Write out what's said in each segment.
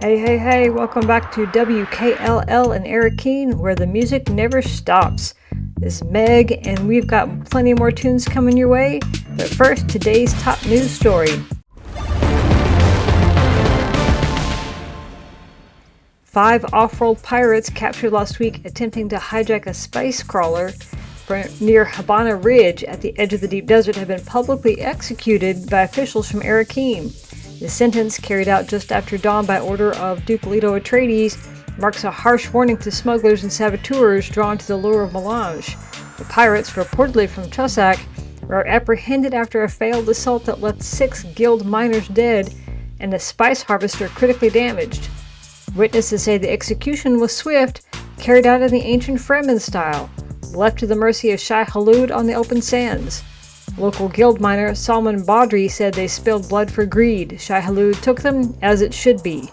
Hey, welcome back to WKLL in Arakeen, where the music never stops. This is Meg, and we've got plenty more tunes coming your way, but first, today's top news story. 5 off-world pirates captured last week attempting to hijack a space crawler near Habana Ridge at the edge of the deep desert have been publicly executed by officials from Arakeen. The sentence, carried out just after dawn by order of Duke Leto Atreides, marks a harsh warning to smugglers and saboteurs drawn to the lure of melange. The pirates, reportedly from Chusak, were apprehended after a failed assault that left 6 guild miners dead and a spice harvester critically damaged. Witnesses say the execution was swift, carried out in the ancient Fremen style, left to the mercy of Shai Hulud on the open sands. Local guild miner Salman Badri said they spilled blood for greed. Shai Hulud took them as it should be.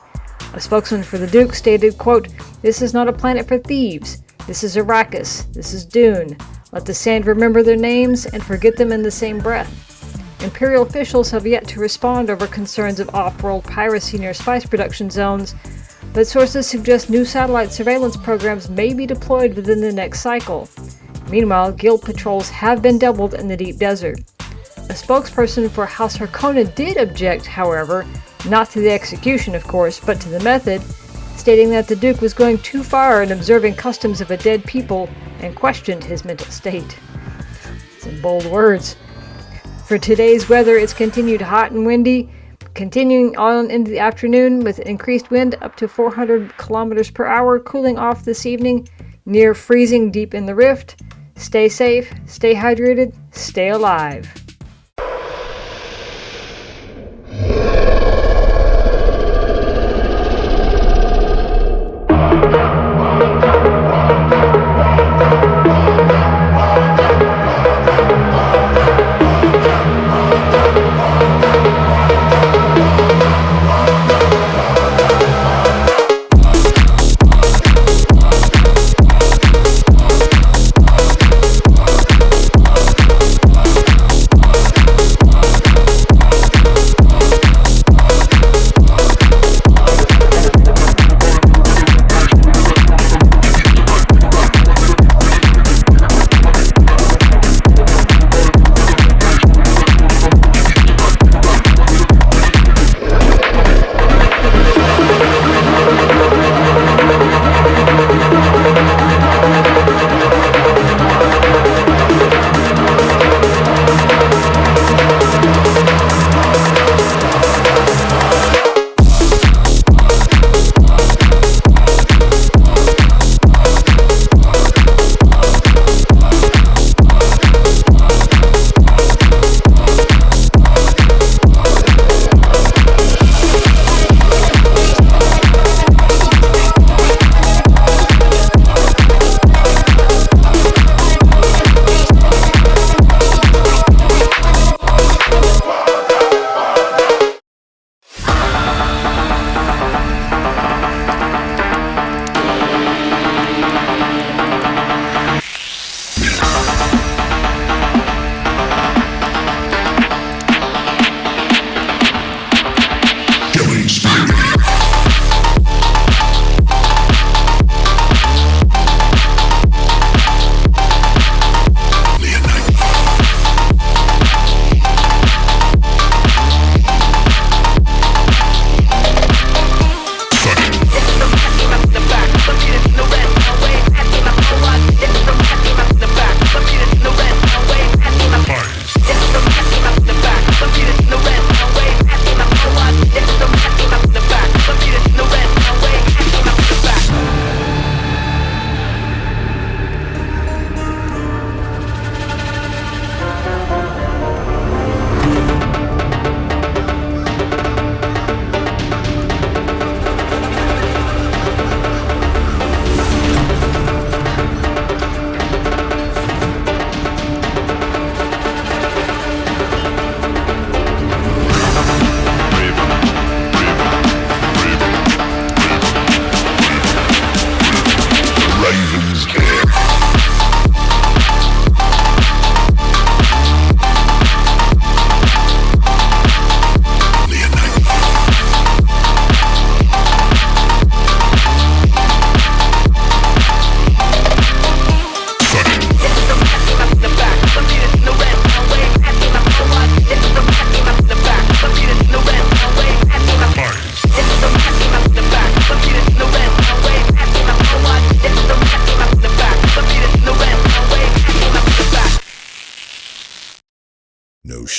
A spokesman for the Duke stated, quote, "This is not a planet for thieves. This is Arrakis. This is Dune. Let the sand remember their names and forget them in the same breath." Imperial officials have yet to respond over concerns of off-world piracy near spice production zones, but sources suggest new satellite surveillance programs may be deployed within the next cycle. Meanwhile, guild patrols have been doubled in the deep desert. A spokesperson for House Harkonnen did object, however, not to the execution, of course, but to the method, stating that the Duke was going too far in observing customs of a dead people and questioned his mental state. Some bold words. For today's weather, it's continued hot and windy, continuing on into the afternoon with increased wind up to 400 kilometers per hour, cooling off this evening, near freezing deep in the rift. Stay safe, stay hydrated, stay alive.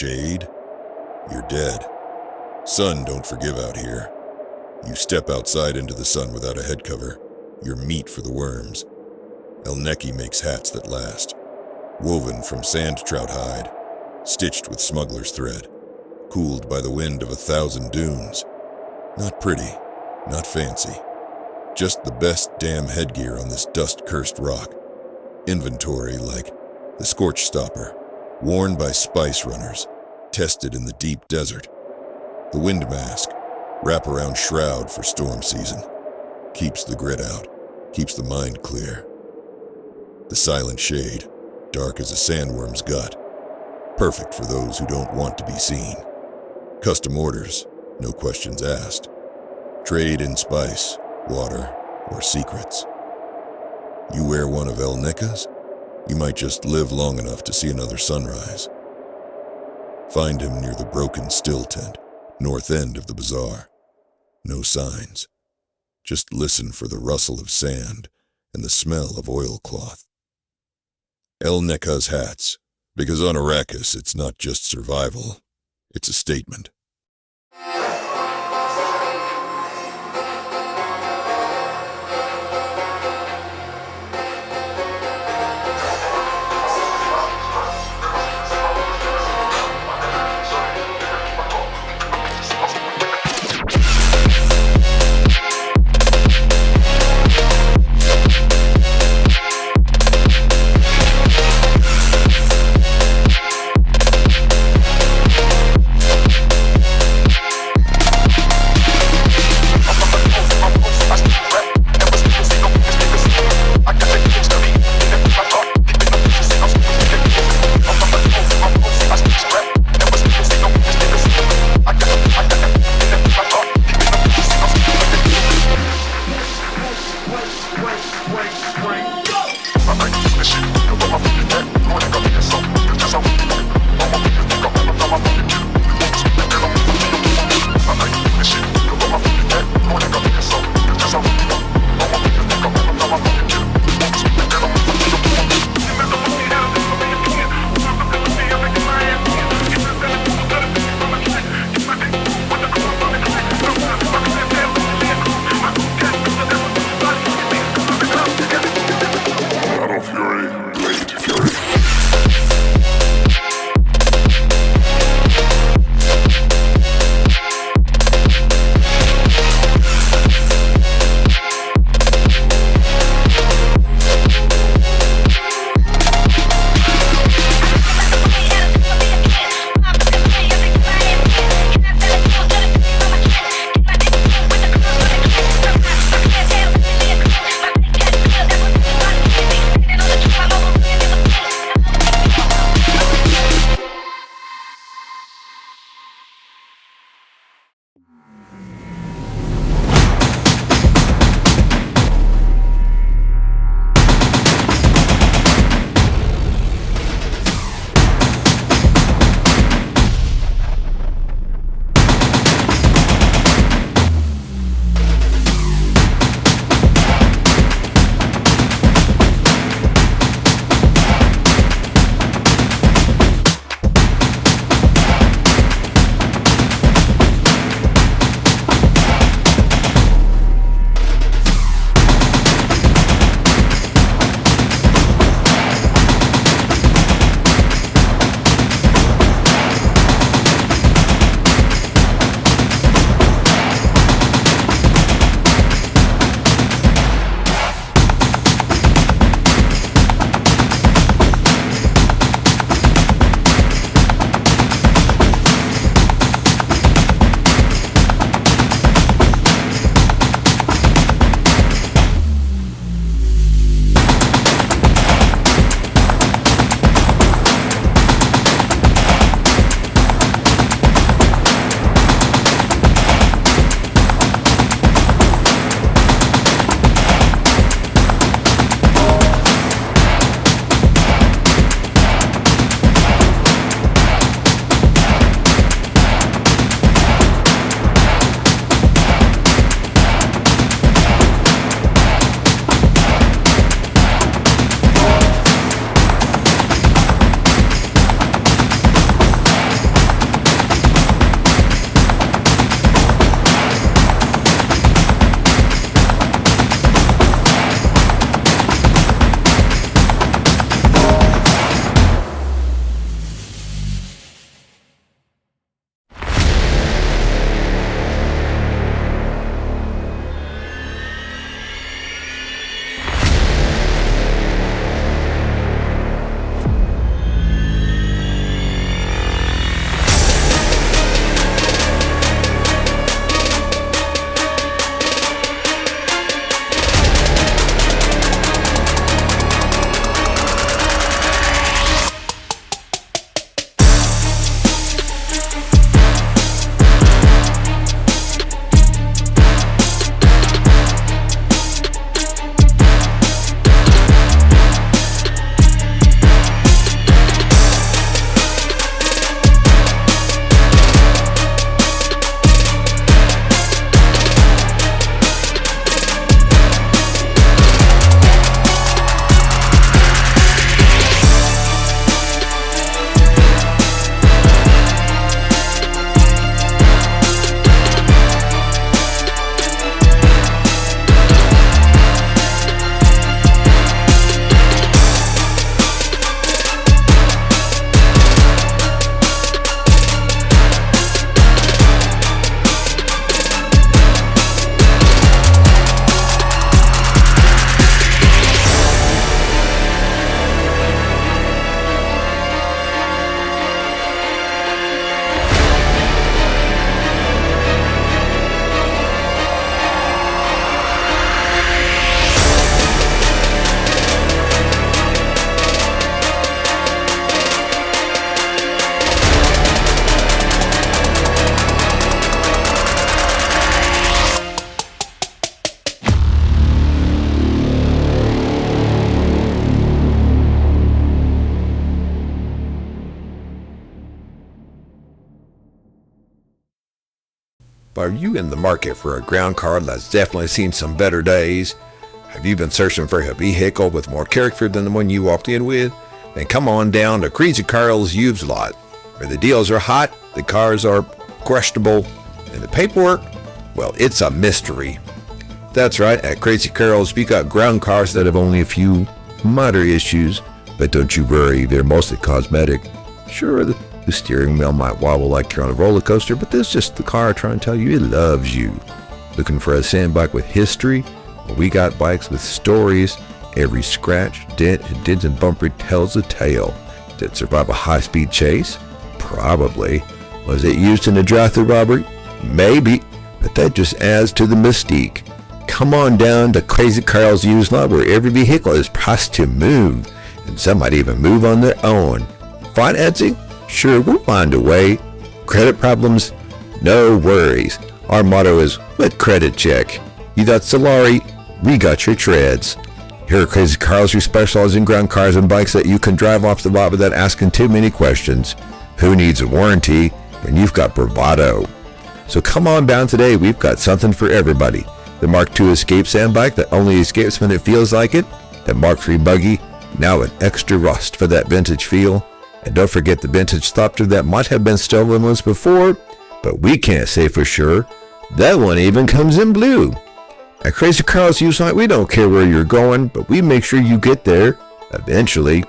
shade, you're dead. Sun don't forgive out here. You step outside into the sun without a head cover, you're meat for the worms. Nekke makes hats that last, woven from sand trout hide, stitched with smuggler's thread, cooled by the wind of 1,000 dunes. Not pretty, not fancy, just the best damn headgear on this dust-cursed rock. Inventory like the Scorch Stopper, worn by spice runners, tested in the deep desert. The wind mask, wraparound shroud for storm season, keeps the grit out, keeps the mind clear. The silent shade, dark as a sandworm's gut, perfect for those who don't want to be seen. Custom orders, no questions asked. Trade in spice, water, or secrets. You wear one of Nekke's, you might just live long enough to see another sunrise. Find him near the broken still tent, north end of the bazaar. No signs. Just listen for the rustle of sand and the smell of oilcloth. Nekke's hats, because on Arrakis it's not just survival, it's a statement. Are you in the market for a ground car that's definitely seen some better days? Have you been searching for a vehicle with more character than the one you walked in with? Then come on down to Crazy Carl's used lot, where the deals are hot, the cars are questionable, and the paperwork, well, it's a mystery. That's right, at Crazy Carl's we got ground cars that have only a few minor issues, but don't you worry, they're mostly cosmetic. Sure, the steering wheel might wobble like you're on a roller coaster, but this is just the car trying to tell you it loves you. Looking for a sand bike with history? Well, we got bikes with stories. Every scratch, dent, and bumper tells a tale. Did it survive a high-speed chase? Probably. Was it used in a drive-thru robbery? Maybe, but that just adds to the mystique. Come on down to Crazy Carl's used lot where every vehicle is priced to move, and some might even move on their own. Financing? Sure, we'll find a way. Credit problems? No worries. Our motto is, with credit check. You got Solari, we got your treads. Here at Crazy Carl's, we specialize in ground cars and bikes that you can drive off the lot without asking too many questions. Who needs a warranty when you've got bravado? So come on down today, we've got something for everybody. The Mark II Escape sand bike that only escapes when it feels like it. The Mark III buggy, now with extra rust for that vintage feel. And don't forget the vintage Thopter that might have been stolen once before, but we can't say for sure. That one even comes in blue. At Crazy Carl's used lot, we don't care where you're going, but we make sure you get there eventually.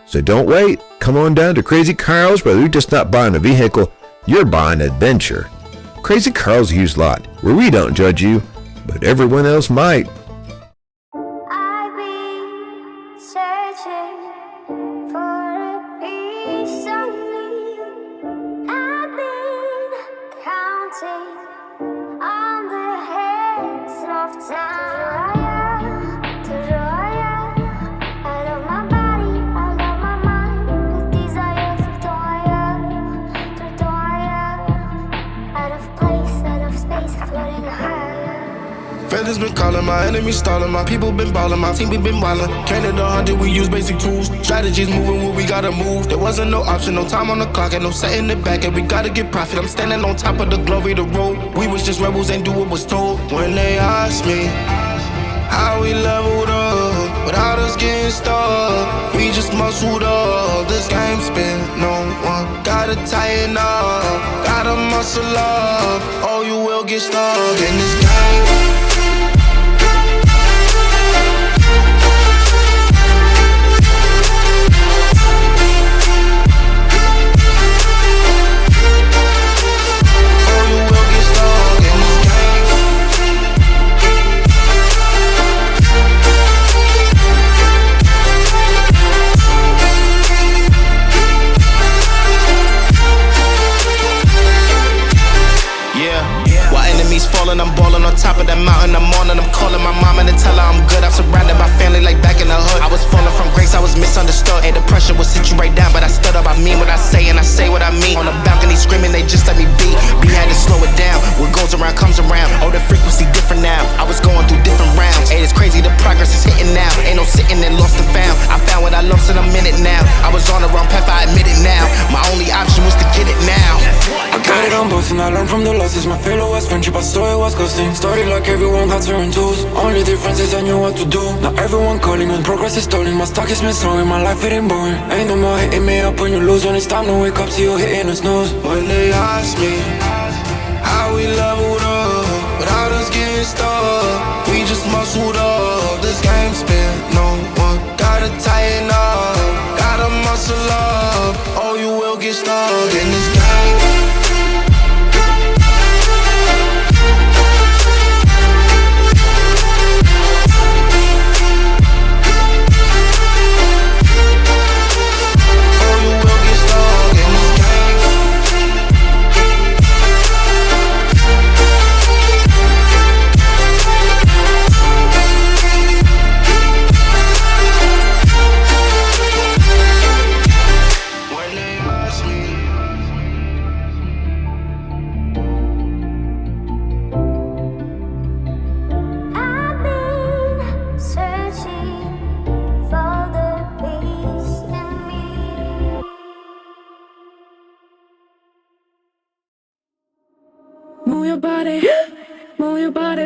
So don't wait. Come on down to Crazy Carl's, where you're just not buying a vehicle, you're buying adventure. Crazy Carl's used lot, where we don't judge you, but everyone else might. I've been searching for a piece of me. I've been counting on the heads of time. I love my body, I love my mind. With desire to out of place, out of space, floating higher. Feathers been calling, my enemies stalling, my people been balling, my team we been wildin'. Canada 100, we use basic tools. Strategies moving where we gotta move. There wasn't no option, no time on the clock, and no setting it back, and we gotta get profit. I'm standing on top of the glory, the road. We was just rebels, ain't do what was told. When they asked me how we leveled up, without us getting stuck, we just muscled up. This game spin, no one gotta tighten up, gotta muscle up, or you will get stuck in this game. I'm ballin' on top of that mountain, I'm on and I'm calling my mama to tell her I'm good. I'm surrounded by family like back in the hood. I was falling from grace, I was misunderstood. And the pressure would sit you right down, but I stood up. I mean what I say and I say what I mean. On the balcony screaming, they just let me be. We had to slow it down, what goes around comes around. Oh, the frequency different now, I was going through different rounds. Hey, it's crazy, the progress is hitting now. Ain't no sitting and lost and found. I found what I lost in a minute now. I was on the wrong path, I admit it now. My only option was to get it now. I got it on both and I learned from the losses. My failure was friendship, I saw it was ghosting. Started like everyone had certain tools. Only difference is I knew what to do. Now everyone calling and progress is stalling. My stock is misslowing, my life getting boring. Ain't no more hitting me up when you lose. When it's time to wake up, see you hitting the snooze. When they ask me how we leveled up, without us getting stuck, we just muscled up. This game spin, no one gotta tighten up, gotta muscle up, or you will get stuck in this game.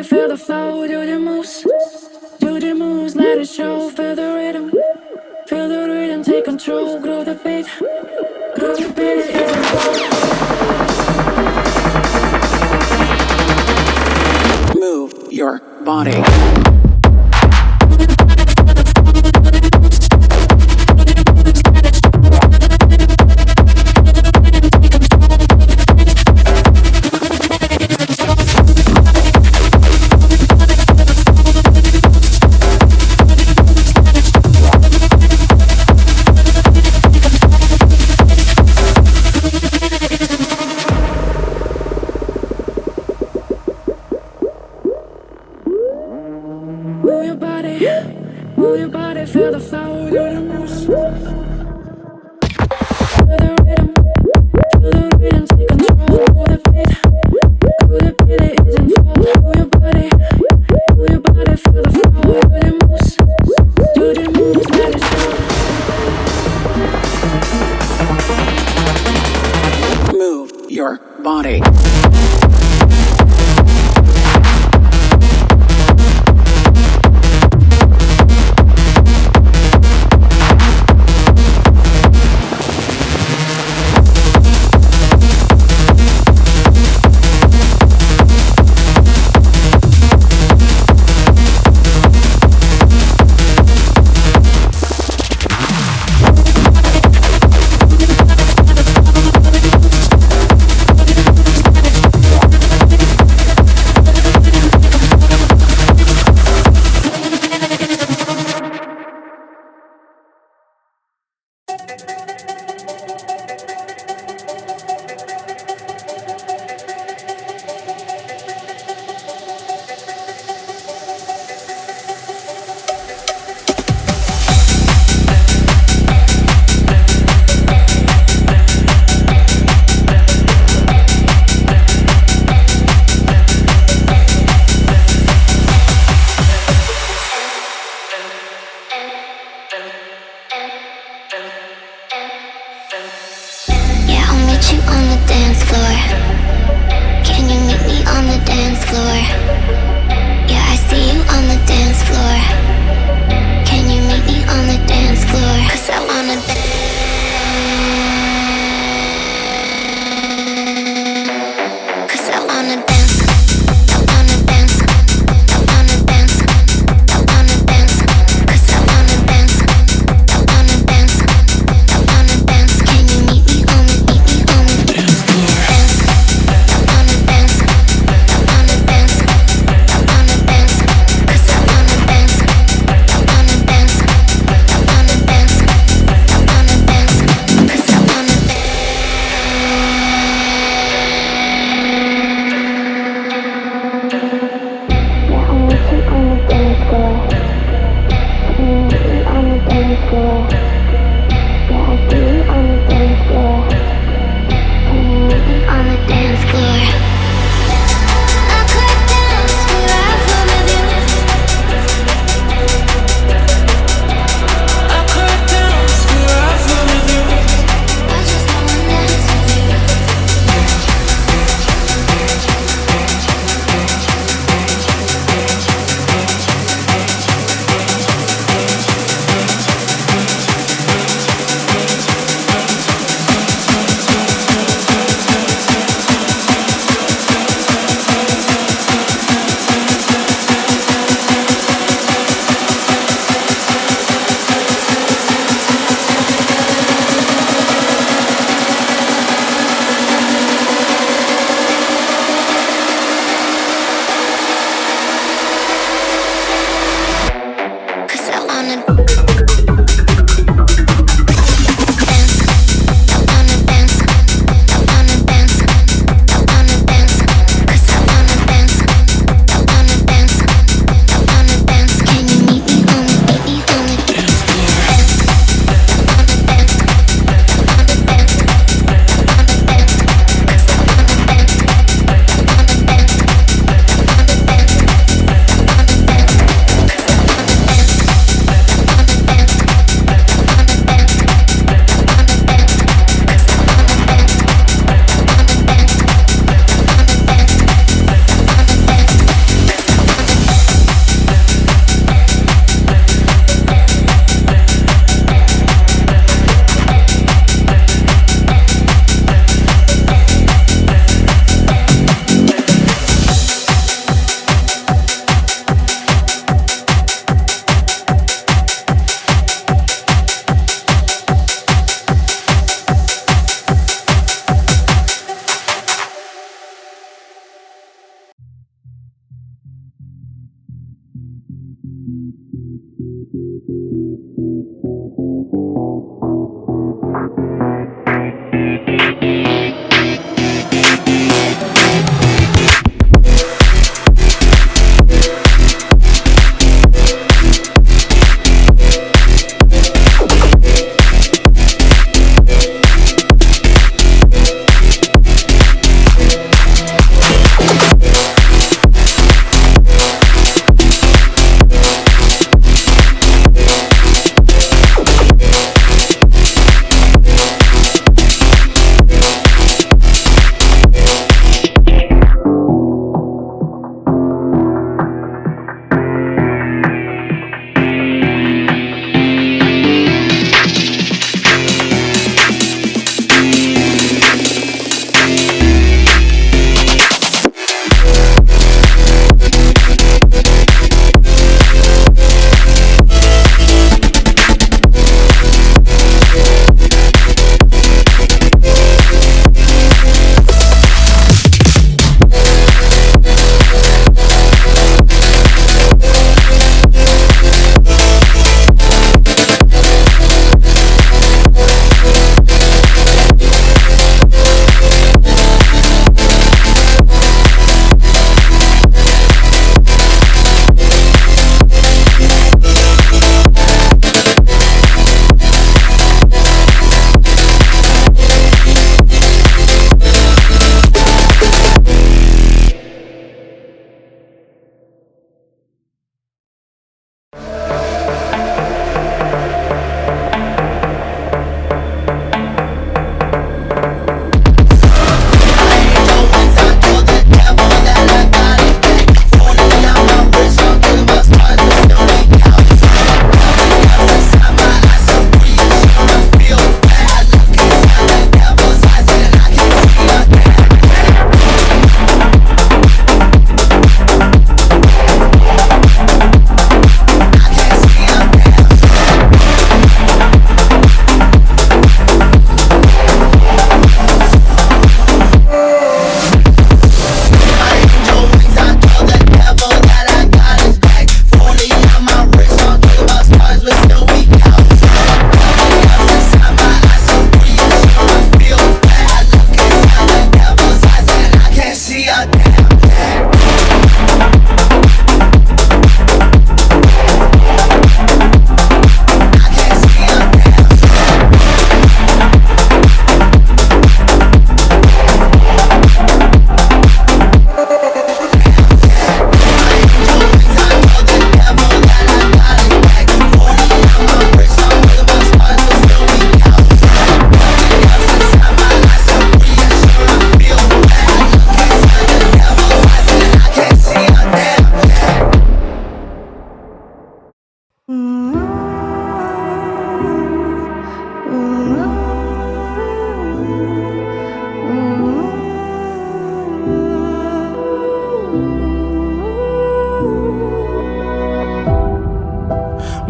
feel the flow, do the moves. Do the moves, let it show, feel the rhythm. Feel the rhythm, take control, grow the beat. Grow the beat, it isn't cold. Move your body. Move your body, feel the flow, do the moves. Feel the rhythm, take control, grow the beat. Grow the beat, it isn't fall. Move your body, feel the flow, do the moves. Do the moves, let it show. Move your body.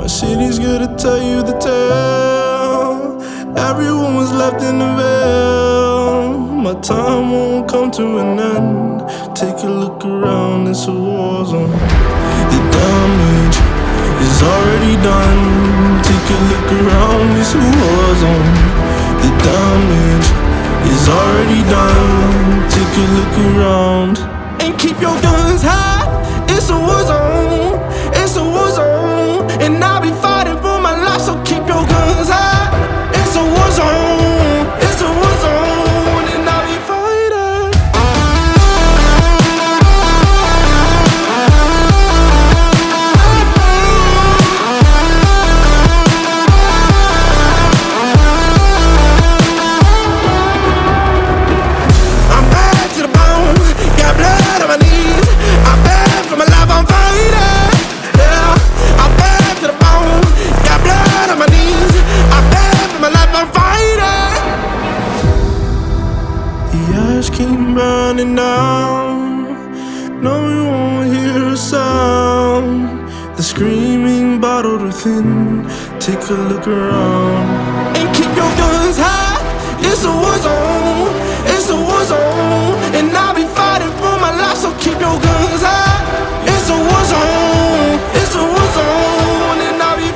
city's good to tell you the tale. Everyone was left in the veil. My time won't come to an end. Take a look around, it's a war zone. The damage is already done. Take a look around, it's a war zone. The damage is already done. Take a look around and keep your guns high. It's a war zone. It's a war zone, and I'll be fighting for my life. So keep your guns high. It's a war zone. It's a war zone, and I'll be fighting. I'm bad to the bone. Got blood on my knees. I'm bad for my life. I'm fighting. Yeah, I'm bad to the bone. Got blood on my knees. I'm bad for my life. I'm fighting. The ash keep burning down. No, you won't hear a sound. The screaming bottled within. Take a look around and keep your guns high. It's a war zone. It's a war zone, and I'll be fighting for my life. So keep your guns high. It's a war zone. It's a war zone, and I'll be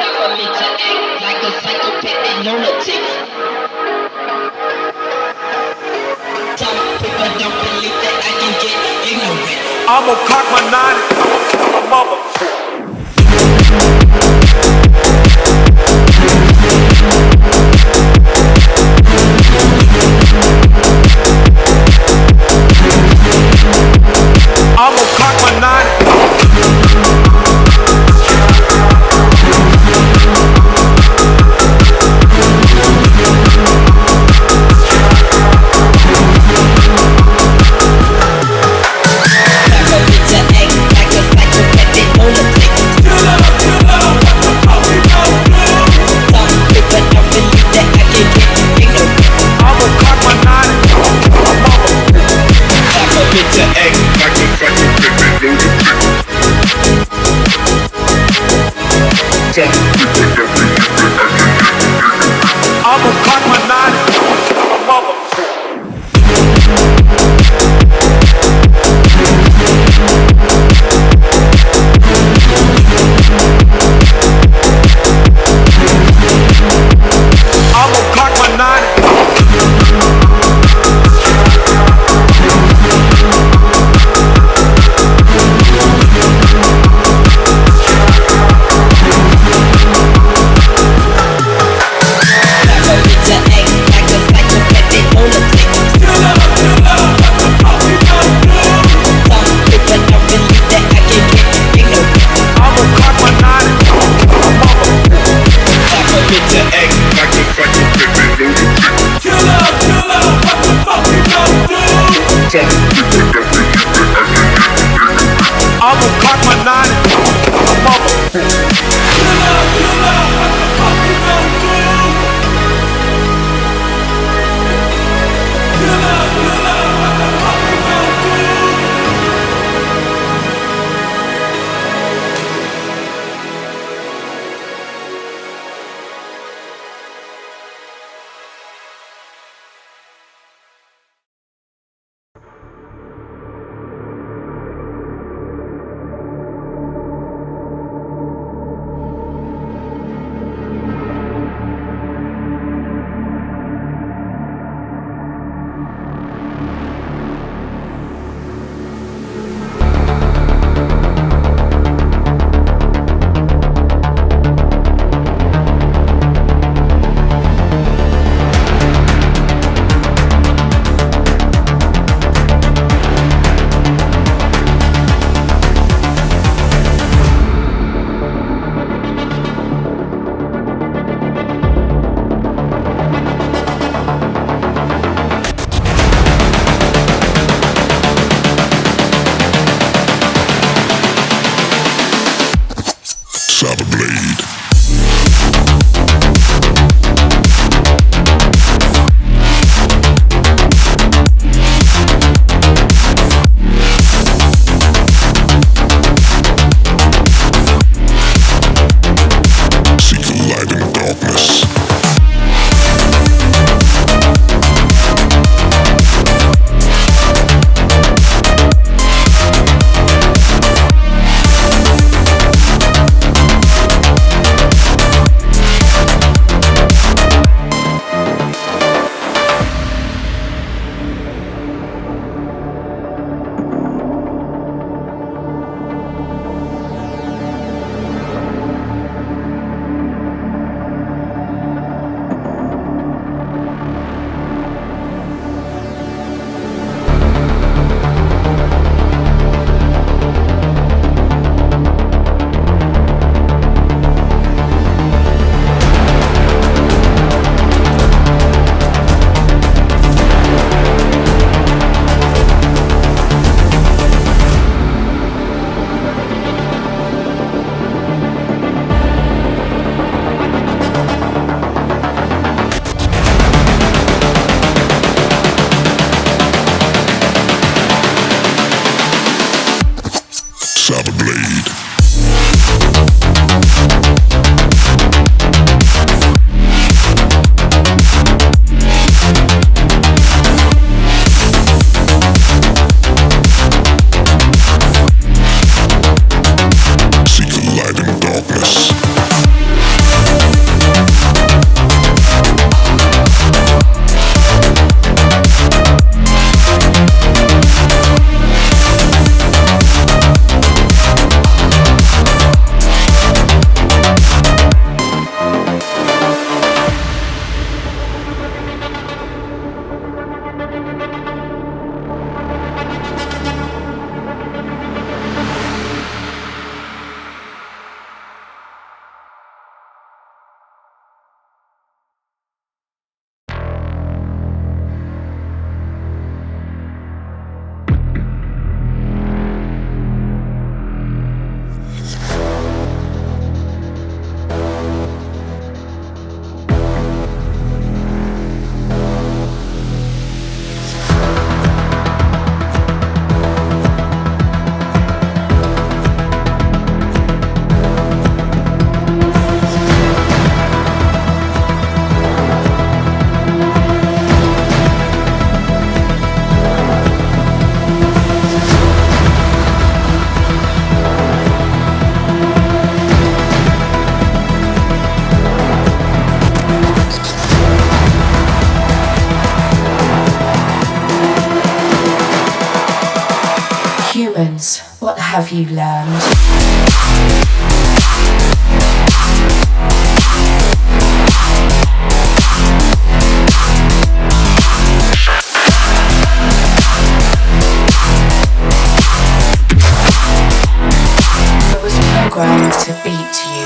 Time for me to act like a psychopathic lunatic. Some people don't believe that I can get ignorant. I'ma cock my 9 mother. I'ma cock my 9. I'ma cock my 9 mother. I'ma cock my 9. I'ma cock my 9 mother. have you learned? I was programmed to beat you.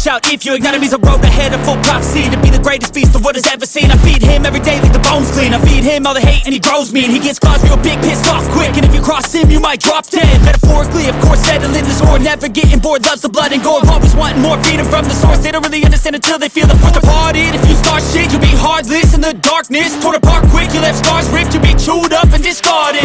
watch out if you ignite him. He's a road ahead of full prophecy to be the greatest beast the world has ever seen. I feed him every day like the bones clean. I feed him all the hate and he grows me, and he gets claws real big, pissed off quick. And if you cross him, you might drop dead. Metaphorically, of course, settling the score, never getting bored, loves the blood and gore, always wanting more, freedom from the source. They don't really understand until they feel the force departed. If you start shit, you'll be heartless in the darkness, torn apart quick, you left scars ripped, you'll be chewed up and discarded.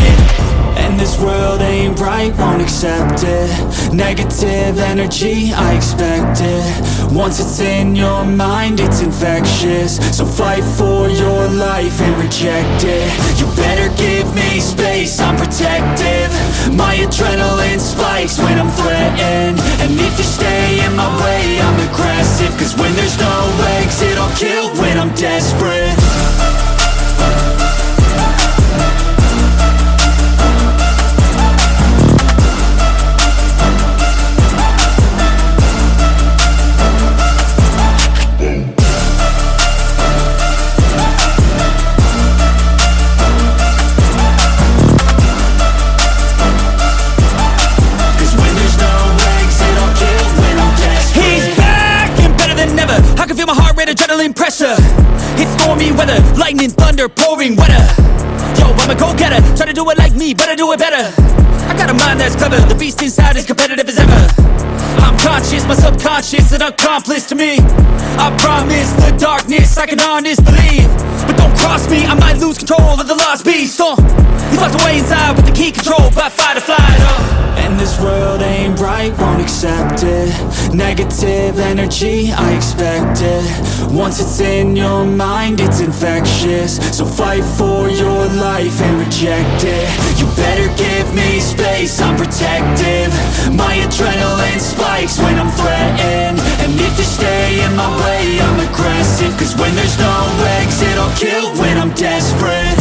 And this world ain't right, won't accept it. Negative energy, I expect it. Once it's in your mind, it's infectious. So fight for your life and reject it. You better give me space, I'm protective. My adrenaline spikes when I'm threatened. And if you stay in my way, I'm aggressive. Cause when there's no exit, I'll kill when I'm desperate. Adrenaline pressure, it's stormy weather, lightning, thunder, pouring weather. Yo, I'm a go-getter, try to do it like me, but I do it better. I got a mind that's clever, the beast inside is competitive as ever. I'm conscious, my subconscious, an accomplice to me. I promise the darkness, I can honest believe. But don't cross me, I might lose control of the lost beast. He's locked away inside with the key controlled by fight or flight. And this world ain't right, won't accept it. Negative energy, I expect it. Once it's in your mind, it's infectious. So fight for your life and reject it. You better give me space, I'm protective. My adrenaline spikes when I'm threatened. And if you stay in my way, I'm aggressive. Cause when there's no exit, I'll kill when I'm desperate.